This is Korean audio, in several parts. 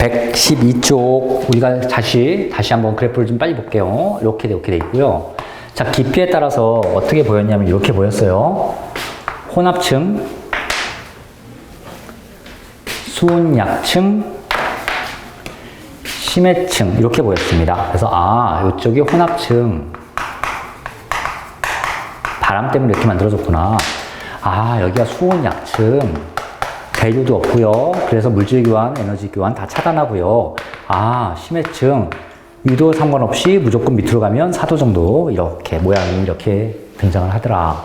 112쪽 우리가 다시 한번 그래프를 좀 빨리 볼게요. 이렇게 돼 있고요. 자, 깊이에 따라서 어떻게 보였냐면 이렇게 보였어요. 혼합층, 수온약층, 심해층 이렇게 보였습니다. 그래서 이쪽이 혼합층, 바람 때문에 이렇게 만들어졌구나. 여기가 수온약층, 대류도 없고요. 그래서 물질 교환, 에너지 교환 다 차단하고요. 심해층, 위도 상관없이 무조건 밑으로 가면 4도 정도 이렇게 모양이 이렇게 등장을 하더라.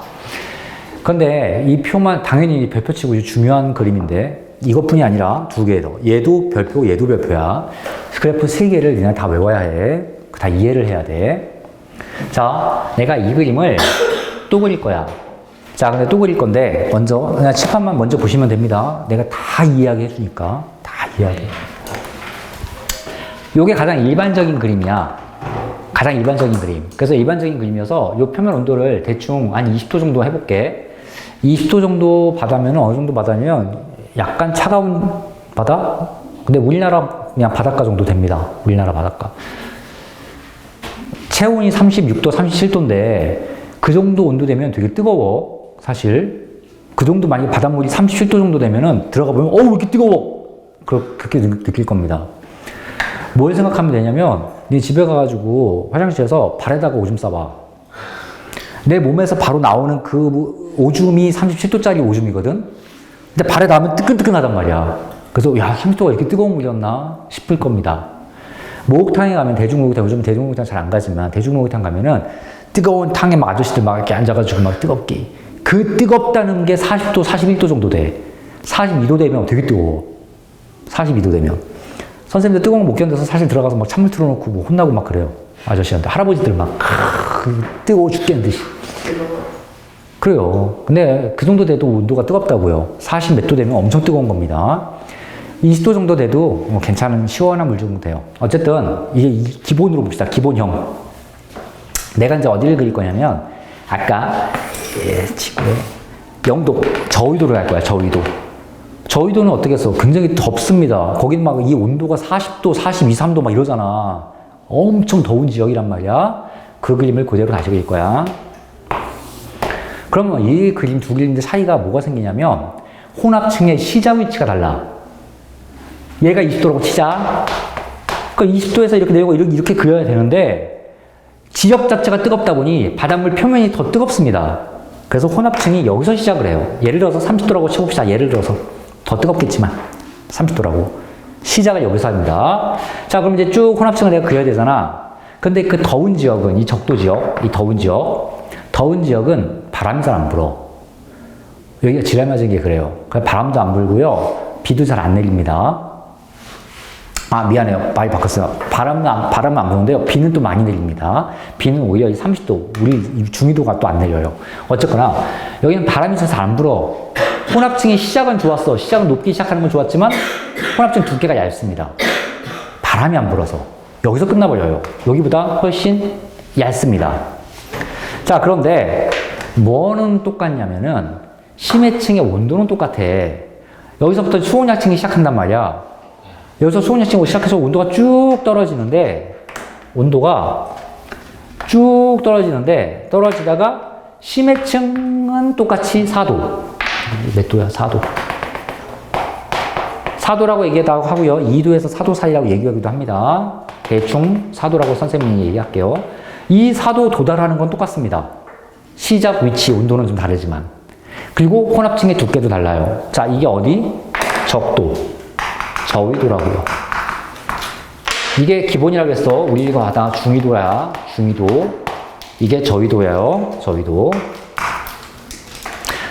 근데 이 표만 당연히 별표치고 중요한 그림인데 이것뿐이 아니라 두 개 더. 얘도 별표, 얘도 별표야. 그래프 세 개를 그냥 다 외워야 해. 다 이해를 해야 돼. 자, 내가 이 그림을 또 그릴 거야. 자, 근데 또 그릴 건데 먼저 그냥 칠판만 먼저 보시면 됩니다. 내가 다 이해하게 해주니까 다 이해하게. 요게 가장 일반적인 그림이야. 가장 일반적인 그림. 그래서 일반적인 그림이어서 요 표면 온도를 대충 한 20도 정도 해볼게. 20도 정도 바다면 어느 정도 바다면 약간 차가운 바다? 근데 우리나라 그냥 바닷가 정도 됩니다. 우리나라 바닷가. 체온이 36도, 37도인데 그 정도 온도 되면 되게 뜨거워. 사실. 그 정도 만약에 바닷물이 37도 정도 되면은 들어가 보면 왜 이렇게 뜨거워? 그렇게 느낄 겁니다. 뭘 생각하면 되냐면 네 집에 가가지고 화장실에서 발에다가 오줌 싸봐. 내 몸에서 바로 나오는 그 오줌이 37도짜리 오줌이거든? 근데 발에 닿으면 뜨끈뜨끈하단 말이야. 그래서 30도가 이렇게 뜨거운 물이었나 싶을 겁니다. 목욕탕에 가면 대중목욕탕, 요즘 대중목욕탕 잘 안 가지만 대중목욕탕 가면은 뜨거운 탕에 막 아저씨들 막 이렇게 앉아가지고 막 뜨겁게. 그 뜨겁다는 게 40도, 41도 정도 돼. 42도 되면 되게 뜨거워. 42도 되면. 선생님들 뜨거운 거 못 견뎌서 사실 들어가서 막 찬물 틀어놓고 뭐 혼나고 막 그래요. 아저씨한테. 할아버지들 막, 뜨거워 죽겠는 듯이. 그래요. 근데 그 정도 돼도 온도가 뜨겁다고요. 40 몇 도 되면 엄청 뜨거운 겁니다. 20도 정도 돼도 뭐 괜찮은 시원한 물 정도 돼요. 어쨌든 이게 기본으로 봅시다. 기본형. 내가 이제 어디를 그릴 거냐면 아까 지구의 영도, 저위도를 갈 거야. 저위도. 저위도는 어떻게 했어? 굉장히 덥습니다. 거긴 막 이 온도가 40도, 42, 3도 막 이러잖아. 엄청 더운 지역이란 말이야. 그 그림을 그대로 다시 그릴 거야. 그러면 이 그림 두 그림의 차이가 뭐가 생기냐면 혼합층의 시작 위치가 달라. 얘가 20도라고 치자. 그러니까 20도에서 이렇게 내려오고 이렇게 그려야 되는데 지역 자체가 뜨겁다 보니 바닷물 표면이 더 뜨겁습니다. 그래서 혼합층이 여기서 시작을 해요. 예를 들어서 30도라고 쳐봅시다. 예를 들어서 더 뜨겁겠지만 30도라고. 시작을 여기서 합니다. 자, 그럼 이제 쭉 혼합층을 내가 그려야 되잖아. 근데 그 더운 지역은 이 적도 지역, 이 더운 지역은 바람이 잘 안 불어. 여기가 지랄 맞은 게 그래요. 바람도 안 불고요. 비도 잘 안 내립니다. 미안해요. 말이 바꿨어요. 바람은 안 부는데요. 비는 또 많이 내립니다. 비는 오히려 30도, 우리 중위도가 또 안 내려요. 어쨌거나, 여기는 바람이 잘 안 불어. 혼합층의 시작은 좋았어. 시작은 높기 시작하는 건 좋았지만, 혼합층 두께가 얇습니다. 바람이 안 불어서. 여기서 끝나버려요. 여기보다 훨씬 얇습니다. 자, 그런데, 뭐는 똑같냐면은, 심해층의 온도는 똑같아. 여기서부터 수온약층이 시작한단 말이야. 여기서 수온약층으로 시작해서 온도가 쭉 떨어지는데, 떨어지다가 심해층은 똑같이 4도. 몇 도야? 4도. 4도라고 얘기하기도 하고요. 2도에서 4도 사이라고 얘기하기도 합니다. 대충 4도라고 선생님이 얘기할게요. 이 4도 도달하는 건 똑같습니다. 시작 위치, 온도는 좀 다르지만. 그리고 혼합층의 두께도 달라요. 자, 이게 어디? 적도. 저위도라고요. 이게 기본이라고 했어. 우리가 하다 중위도야. 중위도. 이게 저위도예요. 저위도.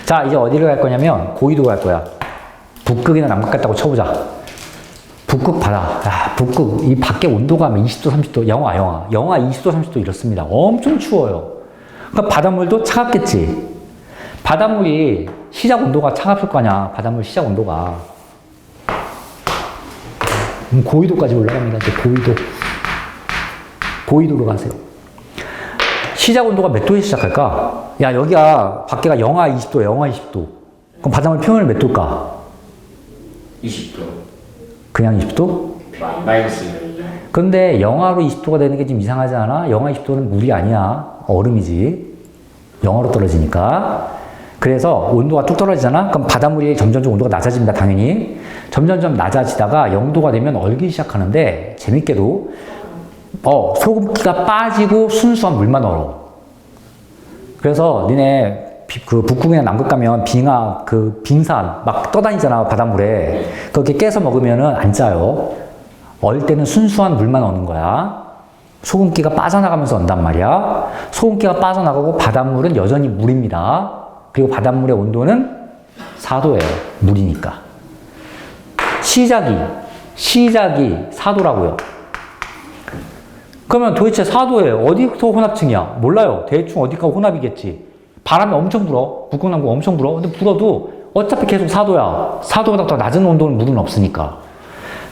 자, 이제 어디를 갈 거냐면 고위도 갈 거야. 북극이나 남극 같다고 쳐보자. 북극 바다. 북극. 이 밖에 온도가 20도, 30도. 영하 20도, 30도 이렇습니다. 엄청 추워요. 그러니까 바닷물도 차갑겠지. 바닷물이 시작 온도가 차갑을 거 아니야. 바닷물 시작 온도가. 고위도까지 올라갑니다. 이제 고위도로 가세요. 시작 온도가 몇 도에 시작할까? 야, 여기가 밖에가 영하 20도, 영하 20도. 그럼 바닷물 표면은 몇 도일까? 20도. 그냥 20도? 마이너스 1. 근데 영하로 20도가 되는 게 좀 이상하지 않아? 영하 20도는 물이 아니야. 얼음이지. 영하로 떨어지니까. 그래서 온도가 뚝 떨어지잖아? 그럼 바닷물이 점점 온도가 낮아집니다, 당연히. 점점 낮아지다가 0도가 되면 얼기 시작하는데, 재밌게도, 소금기가 빠지고 순수한 물만 얼어. 그래서 니네 그 북극이나 남극 가면 빙산 막 떠다니잖아, 바닷물에. 그렇게 깨서 먹으면은 안 짜요. 얼 때는 순수한 물만 얻는 거야. 소금기가 빠져나가면서 온단 말이야. 소금기가 빠져나가고 바닷물은 여전히 물입니다. 그리고 바닷물의 온도는 4도예요. 물이니까. 시작이 4도라고요. 그러면 도대체 4도에 어디부터 혼합층이야? 몰라요. 대충 어디가 혼합이겠지. 바람이 엄청 불어. 북극, 남극 엄청 불어. 근데 불어도 어차피 계속 4도야. 4도보다 더 낮은 온도는 물은 없으니까.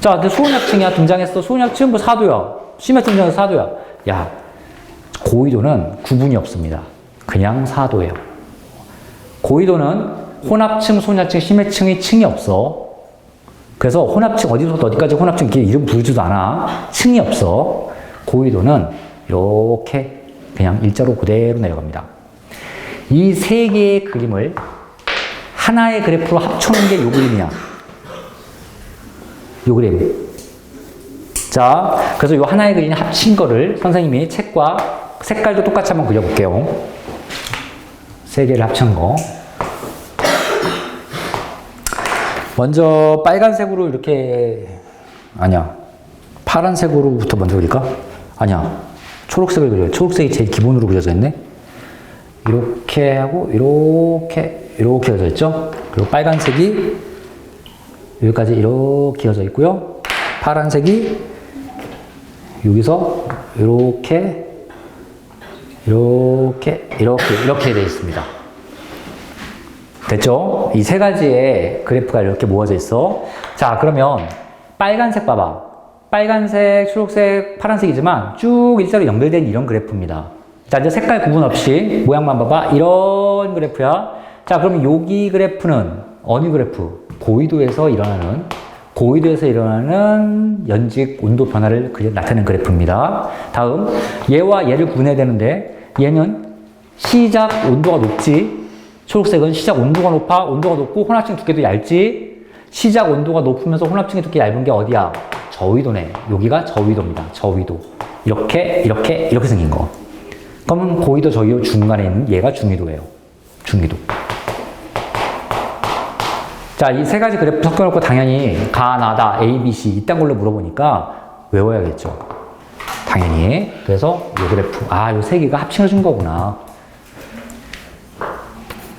자, 근데 수온약층이야. 등장했어. 수온약층 뭐 4도야. 심해층 등장해서 4도야. 야, 고위도는 구분이 없습니다. 그냥 4도예요. 고위도는 혼합층, 소녀층, 심해층의 층이 없어. 그래서 혼합층, 어디서부터 어디까지 혼합층, 이렇게 이름 부르지도 않아. 층이 없어. 고위도는 이렇게 그냥 일자로 그대로 내려갑니다. 이 세 개의 그림을 하나의 그래프로 합쳐놓은 게 이 그림이야. 이 그림. 자, 그래서 이 하나의 그림 합친 거를 선생님이 책과 색깔도 똑같이 한번 그려볼게요. 세 개를 합친 거. 먼저 빨간색으로 이렇게, 아니야. 파란색으로부터 먼저 그릴까? 아니야. 초록색을 그려요. 초록색이 제일 기본으로 그려져 있네. 이렇게 하고, 이렇게 그려져 있죠? 그리고 빨간색이 여기까지 이렇게 그려져 있고요. 파란색이 여기서 이렇게 되어 있습니다. 됐죠? 이 세 가지의 그래프가 이렇게 모아져 있어. 자, 그러면 빨간색 봐봐. 빨간색, 초록색, 파란색이지만 쭉 일자로 연결된 이런 그래프입니다. 자, 이제 색깔 구분 없이 모양만 봐봐. 이런 그래프야. 자, 그럼 여기 그래프는 어느 그래프? 고위도에서 일어나는 연직 온도 변화를 나타내는 그래프입니다. 다음, 얘와 얘를 구분해야 되는데 얘는 시작 온도가 높지. 초록색은 시작 온도가 높고 혼합층 두께도 얇지. 시작 온도가 높으면서 혼합층의 두께 얇은 게 어디야? 저위도네. 여기가 저위도입니다. 저위도. 이렇게 생긴 거. 그러면 고위도, 저위도 중간에 있는 얘가 중위도예요. 중위도. 자, 이 세 가지 그래프 섞어놓고 당연히 가나다, A, B, C 이딴 걸로 물어보니까 외워야겠죠. 당연히. 그래서 이 그래프. 요 세 개가 합쳐준 거구나.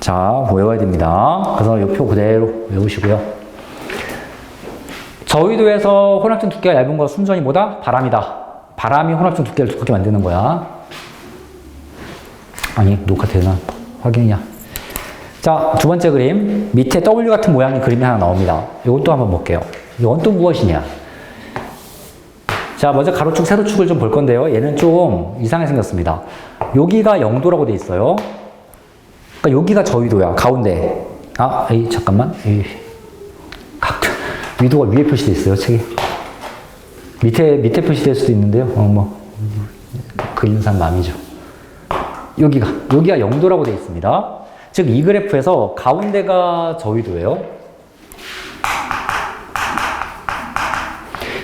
자, 외워야 됩니다. 그래서 이 표 그대로 외우시고요. 저위도에서 혼합층 두께가 얇은 거 순전히 뭐다? 바람이다. 바람이 혼합층 두께를 두껍게 만드는 거야. 아니, 녹화 되나? 확인이야. 자, 두 번째 그림. 밑에 W 같은 모양의 그림이 하나 나옵니다. 이것도 한번 볼게요. 이건 또 무엇이냐? 자, 먼저 가로축, 세로축을 좀 볼 건데요. 얘는 좀 이상하게 생겼습니다. 여기가 0도라고 돼 있어요. 그러니까 여기가 저위도야. 가운데. 잠깐만. 위도가 위에 표시되어 있어요, 책에. 밑에 표시될 수도 있는데요. 그리는 사람 마음이죠. 여기가 0도라고 되어 있습니다. 즉, 이 그래프에서 가운데가 저위도예요.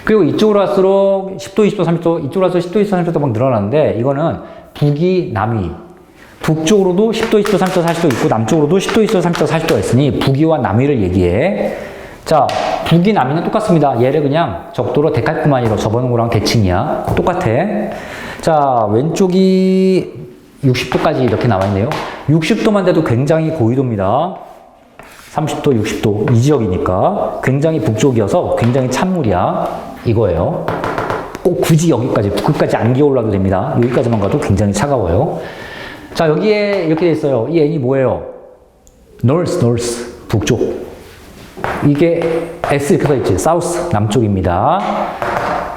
그리고 이쪽으로 갈수록 10도, 20도, 30도, 이쪽으로 갈수록 10도, 20도, 30도 막 늘어나는데, 이거는 북이, 남이. 북쪽으로도 10도, 20도, 30도, 40도 있고, 남쪽으로도 10도, 20도, 30도, 40도가 있으니, 북위와 남위를 얘기해. 자, 북위, 남위는 똑같습니다. 얘를 그냥 적도로 데칼코마니로 접어놓은 거랑 대칭이야. 똑같아. 자, 왼쪽이 60도까지 이렇게 나와 있네요. 60도만 돼도 굉장히 고위도입니다. 30도, 60도 이 지역이니까 굉장히 북쪽이어서 굉장히 찬물이야. 이거예요. 꼭 굳이 여기까지, 북극까지 안 기어올라도 됩니다. 여기까지만 가도 굉장히 차가워요. 자, 여기에 이렇게 돼 있어요. 이 N이 뭐예요? north, 북쪽. 이게 S 이렇게 써 있지. south, 남쪽입니다.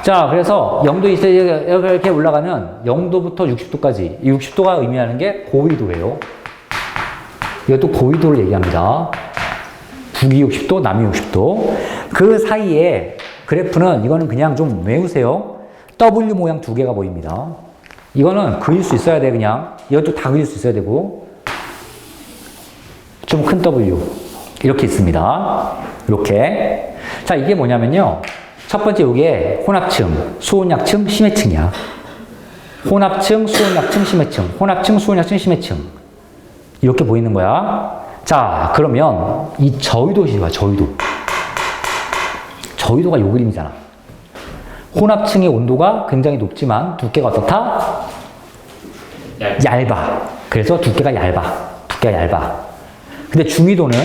자, 그래서 0도 이렇게 올라가면 0도부터 60도까지. 이 60도가 의미하는 게 고위도예요. 이것도 고위도를 얘기합니다. 북위 60도, 남위 60도. 그 사이에 그래프는 이거는 그냥 좀 외우세요. W 모양 두 개가 보입니다. 이거는 그릴 수 있어야 돼, 그냥. 이것도 다 그릴 수 있어야 되고. 좀 큰 W. 이렇게 있습니다. 이렇게. 자, 이게 뭐냐면요. 첫 번째 이게 혼합층, 수온약층, 심해층이야. 혼합층, 수온약층, 심해층. 혼합층, 수온약층, 심해층. 이렇게 보이는 거야. 자, 그러면 이 저위도시 봐, 저위도. 저위도가 요 그림이잖아. 혼합층의 온도가 굉장히 높지만 두께가 어떻다? 얇아. 그래서 두께가 얇아. 두께가 얇아. 근데 중위도는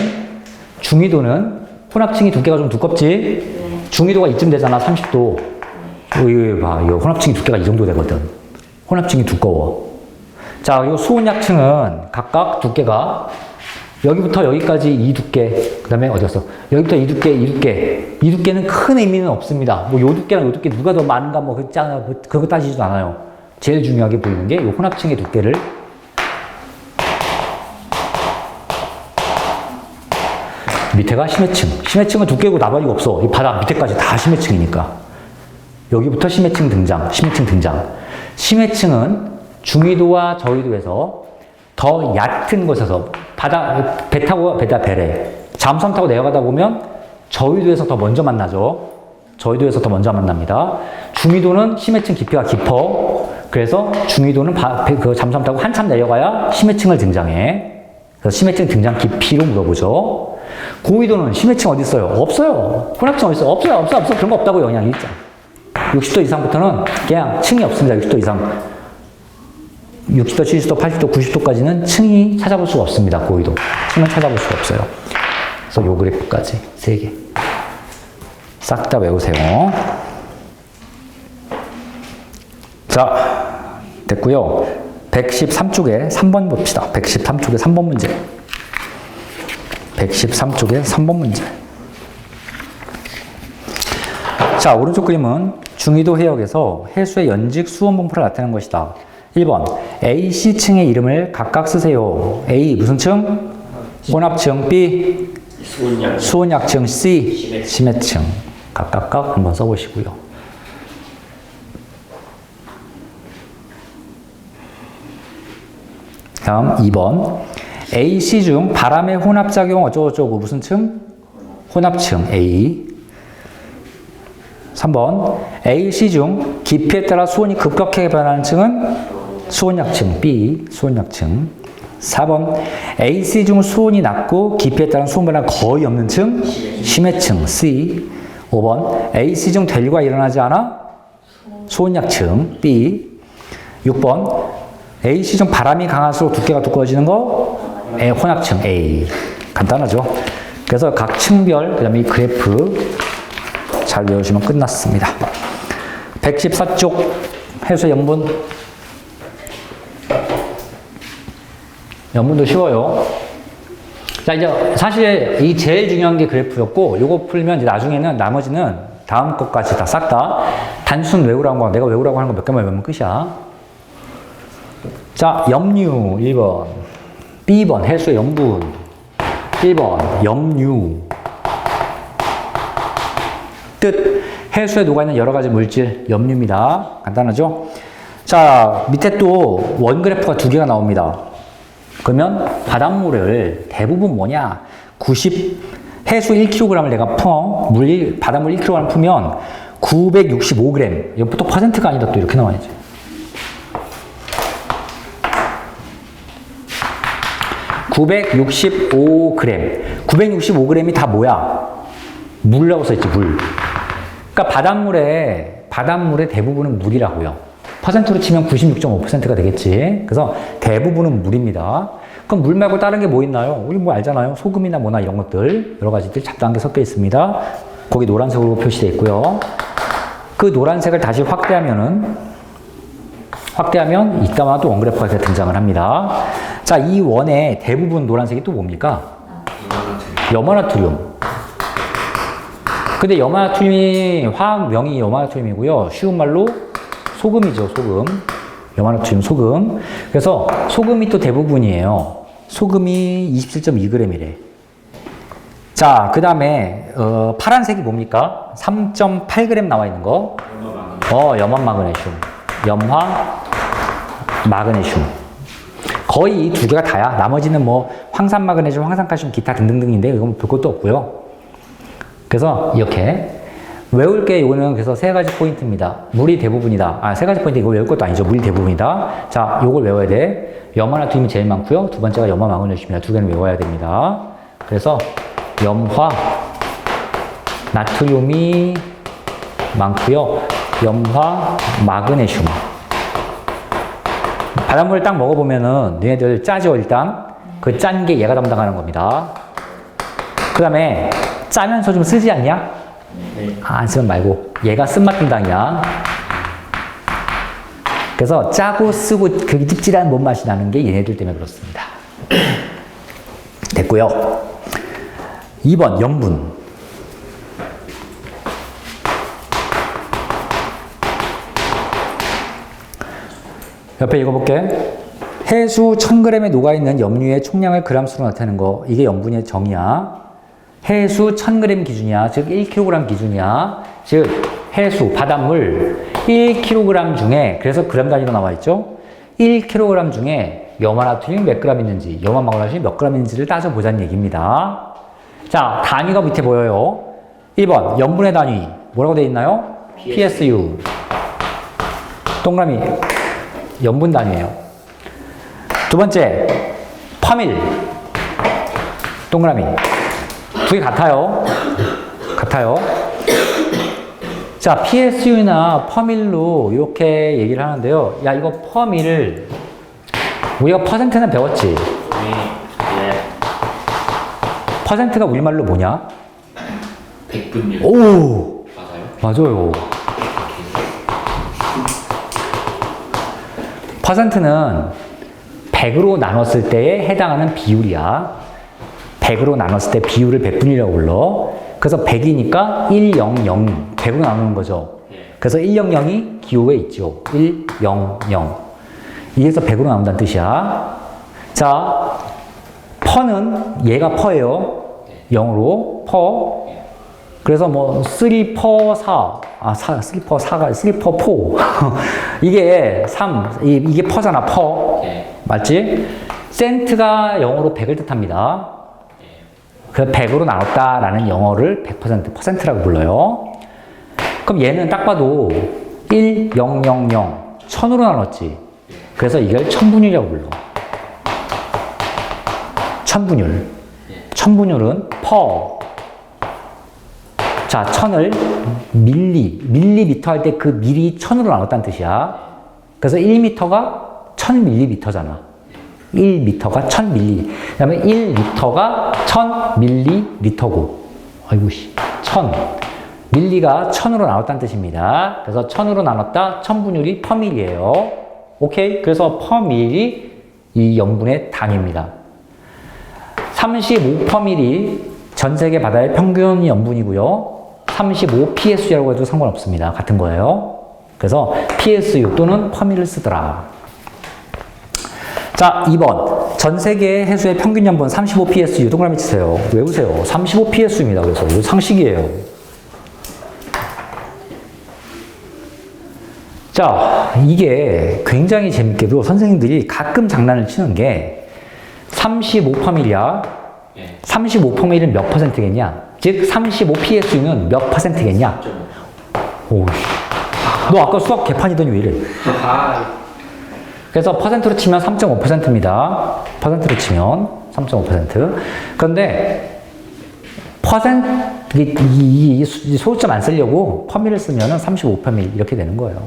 혼합층이 두께가 좀 두껍지? 중위도가 이쯤 되잖아, 30도. 이거 봐, 이거 혼합층이 두께가 이 정도 되거든. 혼합층이 두꺼워. 자, 그리고 수온약층은 각각 두께가 여기부터 여기까지 이 두께, 그 다음에 어디였어? 여기부터 이 두께, 이 두께. 이 두께는 큰 의미는 없습니다. 뭐 요 두께랑 요 두께 누가 더 많은가 뭐 그거 따지지도 않아요. 제일 중요하게 보이는 게 이 혼합층의 두께를 밑에가 심해층. 심해층은 두께고 나발이가 없어. 이 바닥 밑에까지 다 심해층이니까. 여기부터 심해층 등장. 심해층 등장. 심해층은 중위도와 저위도에서 더 얕은 곳에서 배래. 잠수함 타고 내려가다 보면 저위도에서 더 먼저 만나죠. 저위도에서 더 먼저 만납니다. 중위도는 심해층 깊이가 깊어. 그래서 중위도는 그 잠수함 타고 한참 내려가야 심해층을 등장해. 그래서 심해층 등장 깊이로 물어보죠. 고위도는 심해층 어디 있어요? 없어요. 혼합층 어디 있어요? 없어요. 그런 거 없다고요. 그냥 일자. 60도 이상부터는 그냥 층이 없습니다. 60도 이상. 60도, 70도, 80도, 90도까지는 층이 찾아볼 수가 없습니다. 고위도. 층은 찾아볼 수가 없어요. 그래서 요 그래프까지 3개. 싹 다 외우세요. 자, 됐고요. 113쪽에 3번 봅시다. 113쪽에 3번 문제. 113쪽에 3번 문제. 자, 오른쪽 그림은 중위도 해역에서 해수의 연직 수온 분포를 나타내는 것이다. 1번 A, C층의 이름을 각각 쓰세요. A 무슨 층? 혼합층. B 수온약층. C 심해층. 각각 한번 써보시고요. 다음 2번 A, C 중 바람의 혼합작용 어쩌고저쩌고 무슨 층? 혼합층 A. 3번 A, C 중 깊이에 따라 수온이 급격하게 변하는 층은 수온약층 B. 수온약층. 4번 A, C 중 수온이 낮고 깊이에 따른 수온 변화가 거의 없는 층 심해층 C. 5번 A, C 중 대류가 일어나지 않아 수온약층 B. 6번 A, C 중 바람이 강할수록 두께가 두꺼워지는 거 혼합층 A. 간단하죠. 그래서 각 층별 그 다음에 이 그래프 잘 외우시면 끝났습니다. 114쪽 해수 연분도 쉬워요. 자, 이제 사실 이 제일 중요한 게 그래프였고, 요거 풀면 이제 나중에는 나머지는 다음 것까지 다 싹 다 단순 외우라고 거, 내가 외우라고 하는 거 몇 개만 외우면 끝이야. 자, 염류 1번, B번 해수의 염분, 1번 염류. 뜻, 해수에 녹아있는 여러 가지 물질, 염류입니다. 간단하죠? 자, 밑에 또 원그래프가 2개가 나옵니다. 그러면 바닷물을 대부분 뭐냐? 해수 1kg을 내가 바닷물 1kg 풀면 965g. 이거 또 퍼센트가 아니다. 또 이렇게 나와야지. 965g. 965g이 다 뭐야? 물이라고 써있지, 물. 그러니까 바닷물의 대부분은 물이라고요. 퍼센트로 치면 96.5%가 되겠지. 그래서 대부분은 물입니다. 그럼 물 말고 다른 게 뭐 있나요? 우리 뭐 알잖아요. 소금이나 뭐나 이런 것들. 여러 가지들 잡다한 게 섞여 있습니다. 거기 노란색으로 표시되어 있고요. 그 노란색을 다시 확대하면 이따가 또 원그래프가 등장을 합니다. 자, 이 원의 대부분 노란색이 또 뭡니까? 염화나트륨. 근데 염화나트륨이 화학명이 염화나트륨이고요. 쉬운 말로 소금이죠, 소금. 염화나트륨 소금. 그래서 소금이 또 대부분이에요. 소금이 27.2g이래. 자, 그 다음에 파란색이 뭡니까? 3.8g 나와 있는 거. 염화 마그네슘. 염화 마그네슘. 거의 이 두 개가 다야. 나머지는 뭐 황산 마그네슘, 황산 칼슘, 기타 등등등인데 이건 볼 것도 없고요. 그래서 이렇게 외울 게 이거는 그래서 세 가지 포인트입니다. 물이 대부분이다. 세 가지 포인트 이거 외울 것도 아니죠. 물이 대부분이다. 자, 요걸 외워야 돼. 염화 나트륨이 제일 많고요. 두 번째가 염화 마그네슘이다. 두 개는 외워야 됩니다. 그래서 염화 나트륨이 많고요. 염화 마그네슘. 바닷물을 딱 먹어보면은 너네들 짜죠 일단. 그 짠 게 얘가 담당하는 겁니다. 그 다음에 짜면서 좀 쓰지 않냐? 네. 안 쓰면 말고 얘가 쓴맛 담당이야. 그래서 짜고 쓰고 그 찝찝한 몸맛이 나는 게 얘네들 때문에 그렇습니다. 됐고요. 2번 염분. 옆에 읽어볼게. 해수 1000g에 녹아있는 염류의 총량을 g수로 나타내는 거. 이게 염분의 정의야. 해수 1000g 기준이야. 즉 1kg 기준이야. 즉 해수, 바닷물 1kg 중에, 그래서 그램 단위로 나와 있죠. 1kg 중에 염화나트륨이 몇 그램 있는지, 염화마그네슘이 몇 그램 있는지를 따져보자는 얘기입니다. 자, 단위가 밑에 보여요. 1번 염분의 단위 뭐라고 되어 있나요? PSU. 동그라미 염분 단위예요. 두 번째 퍼밀. 동그라미. 두 개 같아요. 같아요. 자, PSU나 퍼밀로 이렇게 얘기를 하는데요. 야, 이거 퍼밀을 우리가 퍼센트는 배웠지? 네. 퍼센트가 우리말로 뭐냐? 백분율. 오! 맞아요? 맞아요. 퍼센트는 100으로 나눴을 때에 해당하는 비율이야. 100으로 나눴을 때 비율을 백분율이라고 불러. 그래서 100이니까 100, 100으로 나누는 거죠. 그래서 100이 기호에 있죠. 100. 이에서 100으로 나눈다는 뜻이야. 자, 퍼는 얘가 퍼예요. 0으로 퍼. 그래서 뭐 3퍼 4. 3퍼 4가 3퍼 4. 이게 3. 이게 퍼잖아, 퍼. 맞지? 센트가 영어로 100을 뜻합니다. 그 100으로 나눴다라는 영어를 100%, 퍼센트라고 불러요. 그럼 얘는 딱 봐도 1, 0, 0, 0, 1000으로 나눴지. 그래서 이걸 천분율이라고 불러. 천분율. 천분율은 퍼. 자, 1000을 밀리미터 할 때 그 밀이 1000으로 나눴다는 뜻이야. 그래서 1미터가 1000ml잖아. 1m가 1000ml. 그 다음에 1리터가 1000ml고. 아이고, 1000. 밀리가 1000으로 나눴다는 뜻입니다. 그래서 1000으로 나눴다, 1000분율이 퍼밀이에요. 오케이? 그래서 퍼밀이 이 염분의 단위입니다. 35퍼밀이 전 세계 바다의 평균 염분이고요. 35 PSU라고 해도 상관없습니다. 같은 거예요. 그래서 PSU 또는 퍼밀을 쓰더라. 자, 2번. 전 세계 해수의 평균 염분 35 PSU. 동그라미 치세요. 외우세요. 35 PSU입니다. 그래서 이거 상식이에요. 자, 이게 굉장히 재밌게도 선생님들이 가끔 장난을 치는 게 35%이야. 35%는 몇 퍼센트겠냐? 즉 35 PSU는 몇 퍼센트겠냐? 오, 너 아까 수학 개판이더니 왜 이래? 그래서 퍼센트로 치면 3.5%입니다. 퍼센트로 치면 3.5%. 그런데 이 소수점 안 쓰려고 퍼밀을 쓰면 35%밀 이렇게 되는 거예요.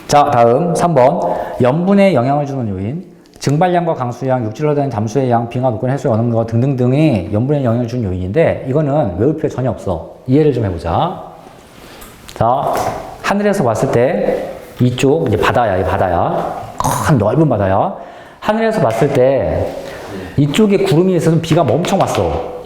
자, 다음 3번. 염분에 영향을 주는 요인. 증발량과 강수량, 육지로 흐르는 담수의 양, 빙하, 녹건, 해수의 어느 것 등등등이 염분에 영향을 주는 요인인데 이거는 외울 필요 전혀 없어. 이해를 좀 해보자. 자, 하늘에서 봤을 때 이쪽 이제 바다야, 이 바다야. 큰 넓은 바다야. 하늘에서 봤을 때 이쪽에 구름이 있어서 비가 엄청 왔어.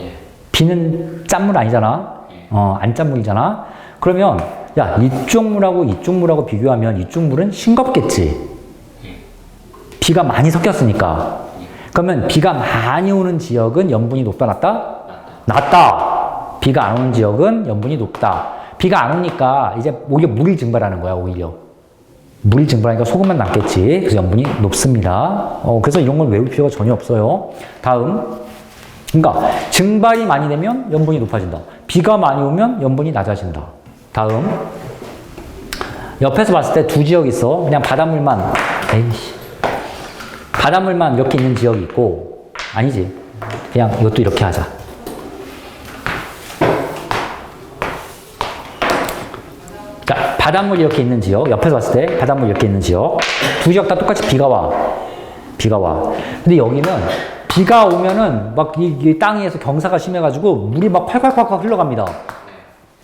비는 짠물 아니잖아. 안 짠물이잖아. 그러면 야, 이쪽 물하고 이쪽 물하고 비교하면 이쪽 물은 싱겁겠지. 비가 많이 섞였으니까. 그러면 비가 많이 오는 지역은 염분이 높다, 낮다? 낮다. 비가 안 오는 지역은 염분이 높다. 비가 안 오니까 이제 오히려 물이 증발하는 거야, 오히려. 물이 증발하니까 소금만 남겠지. 그래서 염분이 높습니다. 그래서 이런 걸 외울 필요가 전혀 없어요. 다음. 그러니까 증발이 많이 되면 염분이 높아진다. 비가 많이 오면 염분이 낮아진다. 다음. 옆에서 봤을 때 두 지역이 있어. 그냥 바닷물만, 에이씨. 바닷물만 이렇게 있는 지역이 있고, 아니지. 그냥 이것도 이렇게 하자. 자, 바닷물이 이렇게 있는 지역, 옆에서 봤을 때 바닷물이 이렇게 있는 지역. 두 지역 다 똑같이 비가 와. 비가 와. 근데 여기는 비가 오면은 막 이 땅에서 경사가 심해가지고 물이 막 콸콸콸콸 흘러갑니다.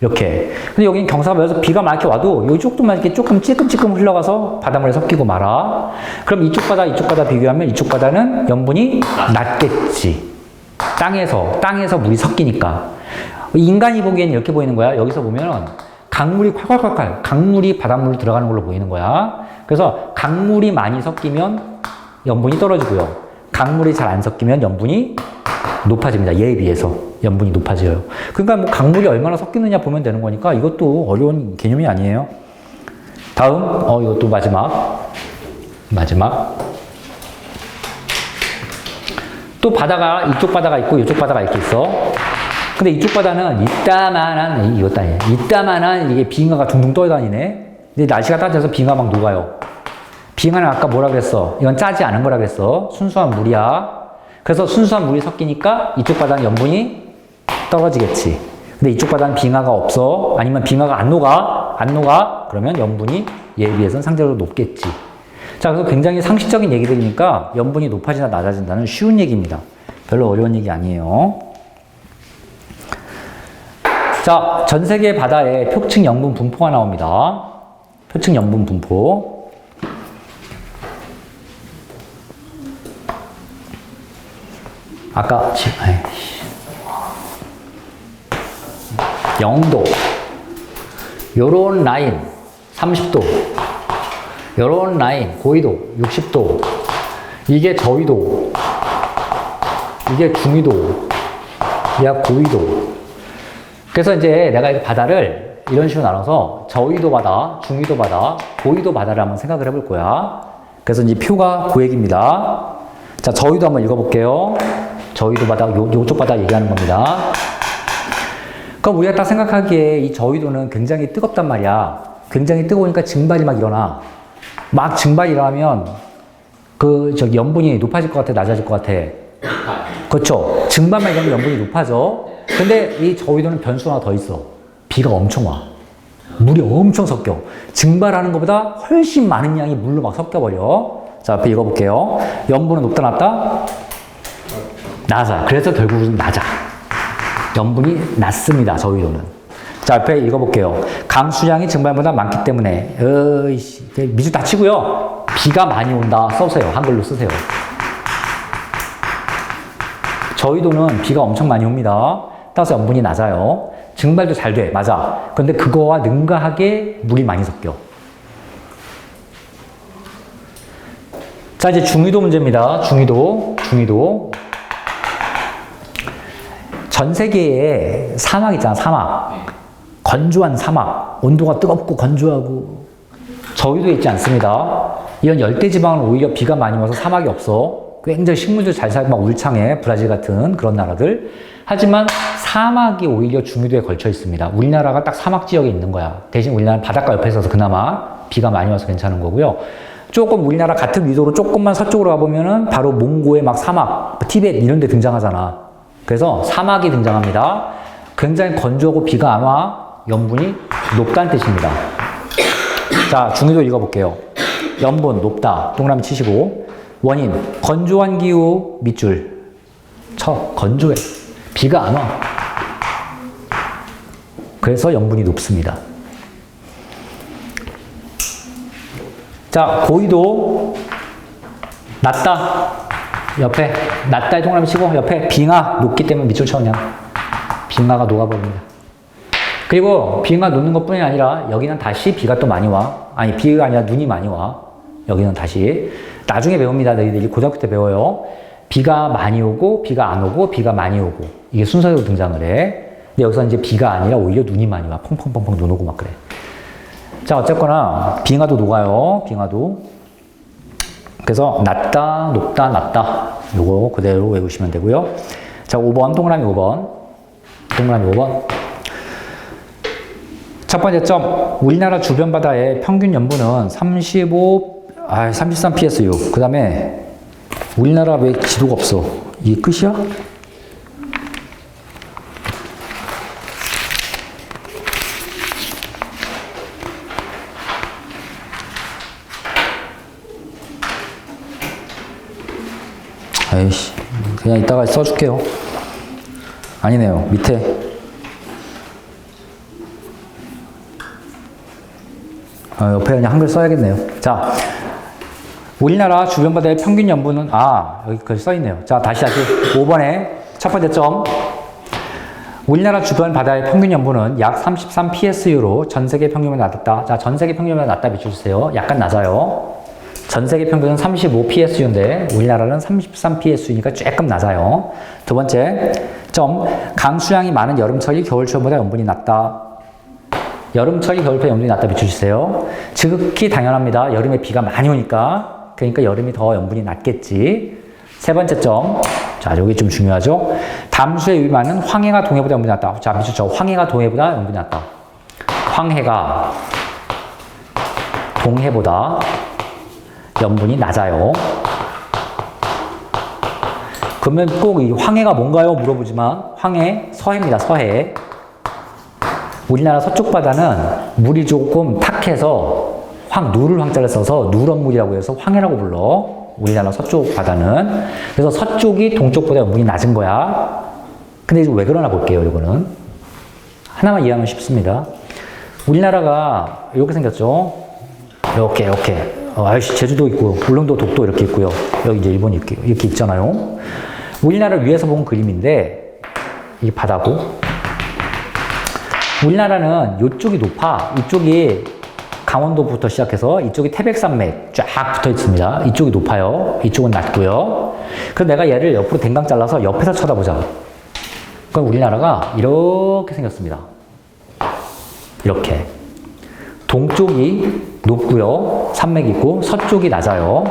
이렇게. 근데 여기는 경사가 많아서 비가 막 이렇게 와도 이쪽도만 이렇게 조금 찔끔찔끔 흘러가서 바닷물에 섞이고 말아. 그럼 이쪽 바다 비교하면 이쪽 바다는 염분이 낮겠지. 땅에서 물이 섞이니까. 인간이 보기엔 이렇게 보이는 거야. 여기서 보면은 강물이 콸콸콸콸, 강물이 바닷물로 들어가는 걸로 보이는 거야. 그래서 강물이 많이 섞이면 염분이 떨어지고요. 강물이 잘 안 섞이면 염분이 높아집니다. 얘에 비해서 염분이 높아져요. 그러니까 뭐 강물이 얼마나 섞이느냐 보면 되는 거니까 이것도 어려운 개념이 아니에요. 다음, 이것도 마지막. 또 바다가, 이쪽 바다가 있고 이쪽 바다가 이렇게 있어. 근데 이쪽 바다는 이따만한 이게 빙하가 둥둥 떠다니네. 근데 날씨가 따뜻해서 빙하 막 녹아요. 빙하는 아까 뭐라 그랬어? 이건 짜지 않은 거라 그랬어. 순수한 물이야. 그래서 순수한 물이 섞이니까 이쪽 바다는 염분이 떨어지겠지. 근데 이쪽 바다는 빙하가 없어. 아니면 빙하가 안 녹아. 그러면 염분이 얘에 비해서는 상대적으로 높겠지. 자, 그래서 굉장히 상식적인 얘기들이니까 염분이 높아지나 낮아진다는 쉬운 얘기입니다. 별로 어려운 얘기 아니에요. 자, 전 세계 바다에 표층 염분 분포가 나옵니다. 표층 염분 분포. 아까 0도 요런 라인 30도 요런 라인 고위도 60도 이게 저위도 이게 중위도 이게 고위도. 그래서 이제 내가 이 바다를 이런 식으로 나눠서 저위도 바다, 중위도 바다, 고위도 바다를 한번 생각을 해볼 거야. 그래서 이제 표가 그 얘기입니다. 자, 저위도 한번 읽어볼게요. 저위도 바다, 요쪽 바다 얘기하는 겁니다. 그럼 우리가 딱 생각하기에 이 저위도는 굉장히 뜨겁단 말이야. 굉장히 뜨거우니까 증발이 막 일어나. 막 증발이 일어나면 염분이 높아질 것 같아, 낮아질 것 같아? 그렇죠. 증발만 일어나면 염분이 높아져. 근데 이 저위도는 변수가 하나 더 있어. 비가 엄청 와. 물이 엄청 섞여. 증발하는 것보다 훨씬 많은 양이 물로 막 섞여버려. 자, 앞에 읽어볼게요. 염분은 높다, 낮다? 낮아. 그래서 결국은 낮아. 염분이 낮습니다, 저위도는. 자, 앞에 읽어볼게요. 강수량이 증발보다 많기 때문에, 미주 다치고요. 비가 많이 온다 써세요. 한글로 쓰세요. 저위도는 비가 엄청 많이 옵니다. 따라서 염분이 낮아요. 증발도 잘 돼. 맞아. 근데 그거와 능가하게 물이 많이 섞여. 자, 이제 중위도 문제입니다. 중위도. 전 세계에 사막 있잖아, 사막. 건조한 사막. 온도가 뜨겁고 건조하고 저위도에 있지 않습니다. 이런 열대지방은 오히려 비가 많이 와서 사막이 없어. 굉장히 식물들 잘 살고 막 울창해. 브라질 같은 그런 나라들. 하지만 사막이 오히려 중위도에 걸쳐 있습니다. 우리나라가 딱 사막 지역에 있는 거야. 대신 우리나라는 바닷가 옆에 있어서 그나마 비가 많이 와서 괜찮은 거고요. 조금 우리나라 같은 위도로 조금만 서쪽으로 가보면은 바로 몽고의 막 사막, 티벳 이런 데 등장하잖아. 그래서 사막이 등장합니다. 굉장히 건조하고 비가 안 와. 염분이 높다는 뜻입니다. 자, 중위도 읽어볼게요. 염분 높다. 동그라미 치시고. 원인, 건조한 기후 밑줄. 건조해. 비가 안 와. 그래서 염분이 높습니다. 자, 고위도 낮다. 옆에 낮다에 동그라미 치고 옆에 빙하 녹기 때문에 밑줄 쳐 그냥. 빙하가 녹아버립니다. 그리고 빙하 녹는 것뿐이 아니라 여기는 다시 비가 또 많이 와. 아니, 비가 아니라 눈이 많이 와. 여기는 다시. 나중에 배웁니다. 너희들이 고등학교 때 배워요. 비가 많이 오고, 비가 안 오고, 비가 많이 오고. 이게 순서대로 등장을 해. 근데 여기서 이제 비가 아니라 오히려 눈이 많이 와. 펑펑펑펑 눈 오고 막 그래. 자, 어쨌거나, 빙하도 녹아요. 빙하도. 그래서, 낮다, 높다, 낮다. 요거 그대로 외우시면 되고요. 자, 5번, 동그라미 5번. 동그라미 5번. 첫 번째 점, 우리나라 주변 바다의 평균 연분은 33 PSU. 그 다음에, 우리나라 왜 지도가 없어? 이게 끝이야? 아이씨, 그냥 이따가 써줄게요. 아니네요, 밑에. 옆에 그냥 한글 써야겠네요. 자, 우리나라 주변 바다의 평균 연분은, 여기까지 써있네요. 자, 다시 5번에 첫 번째 점. 우리나라 주변 바다의 평균 연분은 약 33 PSU로 전 세계 평균보다 낮다. 자, 전 세계 평균보다 낮다 비춰주세요. 약간 낮아요. 전 세계 평균은 35 PSU인데 우리나라는 33 PSU니까 조금 낮아요. 두 번째 점, 강수량이 많은 여름철이 겨울철보다 연분이 낮다. 여름철이 겨울철 연분이 낮다 비춰주세요. 지극히 당연합니다. 여름에 비가 많이 오니까. 그러니까 여름이 더 연분이 낮겠지. 세 번째 점, 자, 여기 좀 중요하죠. 담수의 유입 많은 황해가 동해보다 연분이 낮다. 자, 비춰줘. 황해가 동해보다 연분이 낮다. 황해가 동해보다 연분이 낮아요. 그러면 꼭 이 황해가 뭔가요? 물어보지만 황해, 서해입니다. 서해. 우리나라 서쪽 바다는 물이 조금 탁해서 누를 황자를 써서 누런물이라고 해서 황해라고 불러. 우리나라 서쪽 바다는. 그래서 서쪽이 동쪽보다 연분이 낮은 거야. 근데 이제 왜 그러나 볼게요. 이거는 하나만 이해하면 쉽습니다. 우리나라가 이렇게 생겼죠. 이렇게. 제주도 있고, 울릉도, 독도 이렇게 있고요. 여기 이제 일본이 이렇게 있잖아요. 우리나라를 위에서 본 그림인데, 이게 바다고. 우리나라는 이쪽이 높아. 이쪽이 강원도부터 시작해서 이쪽이 태백산맥 쫙 붙어 있습니다. 이쪽이 높아요. 이쪽은 낮고요. 그래서 내가 얘를 옆으로 댕강 잘라서 옆에서 쳐다보자. 그럼 우리나라가 이렇게 생겼습니다. 이렇게. 동쪽이 높고요. 산맥이 있고 서쪽이 낮아요.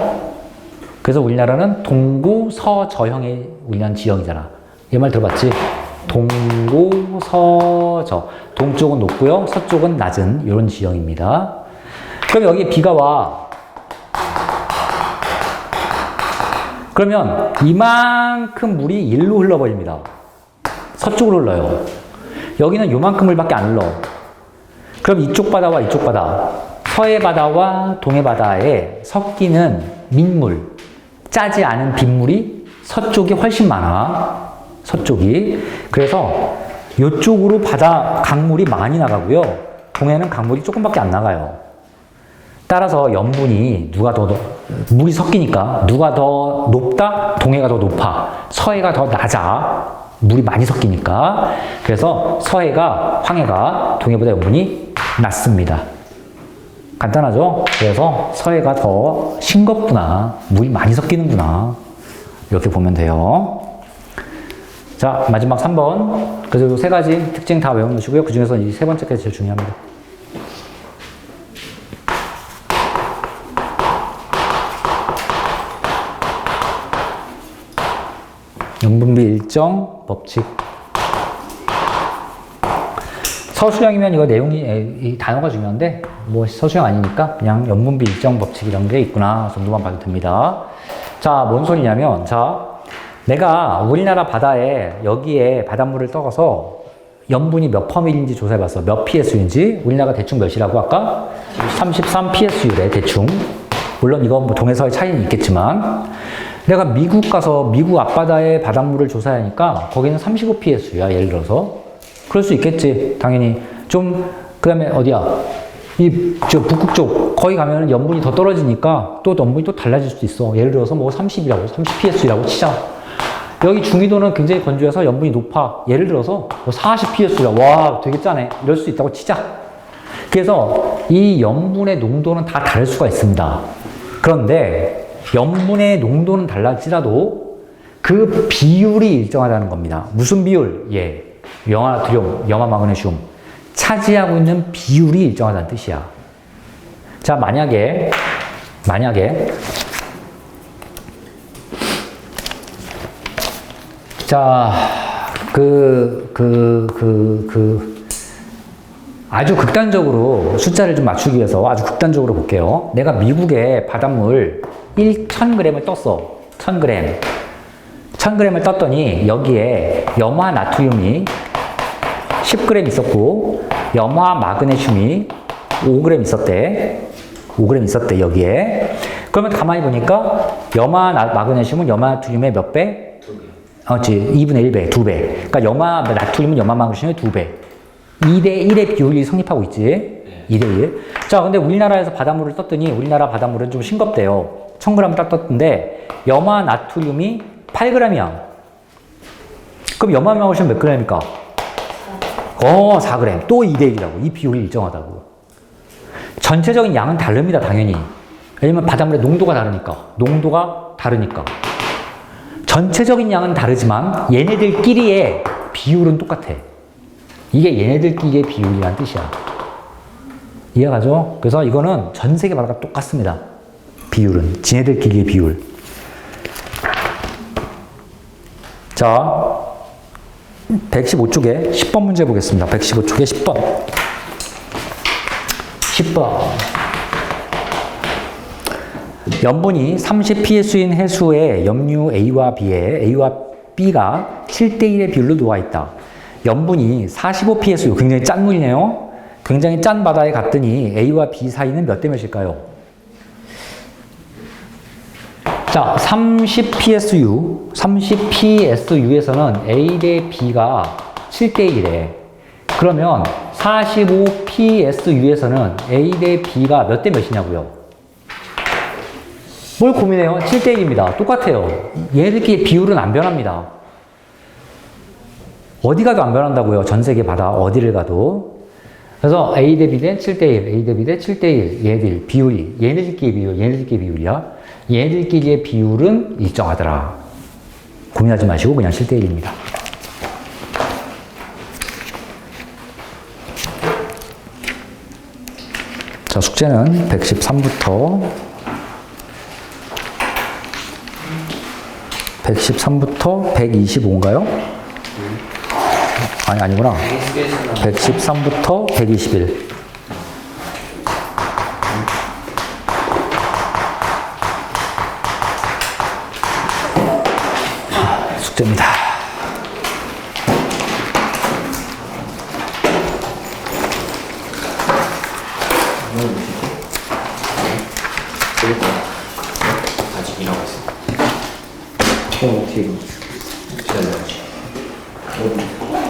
그래서 우리나라는 동고서저형의 우리나라 지형이잖아. 이 말 들어봤지? 동고서저. 동쪽은 높고요. 서쪽은 낮은 이런 지형입니다. 그럼 여기에 비가 와. 그러면 이만큼 물이 일로 흘러버립니다. 서쪽으로 흘러요. 여기는 요만큼 물밖에 안 흘러. 그럼 이쪽 바다와 이쪽 바다, 서해 바다와 동해 바다에 섞이는 민물, 짜지 않은 빗물이 서쪽이 훨씬 많아. 서쪽이. 그래서 이쪽으로 강물이 많이 나가고요. 동해는 강물이 조금밖에 안 나가요. 따라서 연분이 물이 섞이니까 누가 더 높다? 동해가 더 높아. 서해가 더 낮아. 물이 많이 섞이니까. 그래서 황해가 동해보다 연분이 낮습니다. 간단하죠? 그래서 서해가 더 싱겁구나. 물이 많이 섞이는구나. 이렇게 보면 돼요. 자, 마지막 3번. 그래서 세 가지 특징 다 외워놓으시고요. 그 중에서 이 세 번째가 제일 중요합니다. 연분비 일정 법칙. 서술형이면 이거 이 단어가 중요한데, 서술형 아니니까 그냥 연분비 일정 법칙 이런 게 있구나 정도만 봐도 됩니다. 자, 뭔 소리냐면, 내가 우리나라 바다에 여기에 바닷물을 떠서 연분이 몇 퍼밀인지 조사해봤어. 몇 PSU인지. 우리나라가 대충 몇이라고 아까? 33 PSU래, 대충. 물론 이건 동해서의 차이는 있겠지만, 내가 미국 가서 미국 앞바다의 바닷물을 조사하니까 거기는 35 PSU야, 예를 들어서. 그럴 수 있겠지, 당연히. 그 다음에 어디야? 북극 쪽, 거기 가면 염분이 더 떨어지니까 또 염분이 또 달라질 수도 있어. 예를 들어서 30 PSU라고 치자. 여기 중위도는 굉장히 건조해서 염분이 높아. 예를 들어서 40 PSU야. 와, 되게 짜네. 이럴 수 있다고 치자. 그래서 이 염분의 농도는 다 다를 수가 있습니다. 그런데 염분의 농도는 달랄지라도 그 비율이 일정하다는 겁니다. 무슨 비율? 예. 염화나트륨, 염화마그네슘. 차지하고 있는 비율이 일정하다는 뜻이야. 자, 만약에, 자, 아주 극단적으로 숫자를 좀 맞추기 위해서 아주 극단적으로 볼게요. 내가 미국의 바닷물 1000g을 떴어. 1000g. 1000g을 떴더니 여기에 염화 나트륨이 10g 있었고 염화 마그네슘이 5g 있었대. 5g 있었대, 여기에. 그러면 가만히 보니까 염화 마그네슘은 염화 나트륨의 몇 배? 2배. 2분의 1배, 2배. 그러니까 염화 나트륨은 염화 마그네슘의 2배. 2대 1의 비율이 성립하고 있지. 네. 2대 1. 자, 근데 우리나라에서 바닷물을 떴더니 우리나라 바닷물은 좀 싱겁대요. 1000g 딱 떴는데 염화 나트륨이 8g이야. 그럼 염화 마그네슘 몇 g입니까? 4g. 또 2대 1이라고. 이 비율이 일정하다고. 전체적인 양은 다릅니다, 당연히. 왜냐면 바닷물의 농도가 다르니까. 전체적인 양은 다르지만 얘네들끼리의 비율은 똑같아. 이게 얘네들끼리의 비율이라는 뜻이야. 이해가죠? 그래서 이거는 전 세계 바다가 똑같습니다. 비율은. 지네들끼리의 비율. 자, 115쪽에 10번 문제 보겠습니다. 115쪽에 10번. 10번. 염분이 30ps인 해수의 염류 A와 B가 7대1의 비율로 놓아있다. 염분이 45psu, 굉장히 짠 물이네요. 굉장히 짠 바다에 갔더니 A와 B 사이는 몇 대 몇일까요? 자, 30psu에서는 A 대 B가 7대1이래. 그러면 45psu에서는 A 대 B가 몇 대 몇이냐고요? 뭘 고민해요? 7대1입니다. 똑같아요. 얘네들끼리 비율은 안 변합니다. 어디 가도 안 변한다고요. 전 세계 바다 어디를 가도. 그래서 A 대 B 대 7대1, A 대 B 대 7대1. 얘네들 비율이, 얘네들끼리 비율이야. 얘네들끼리의 비율은 일정하더라. 고민하지 마시고 그냥 7대1입니다. 자, 숙제는 113부터 125인가요? 아니구나. 113부터 121. 숙제입니다. 아직 일하고 있어. 어떻게 기다려.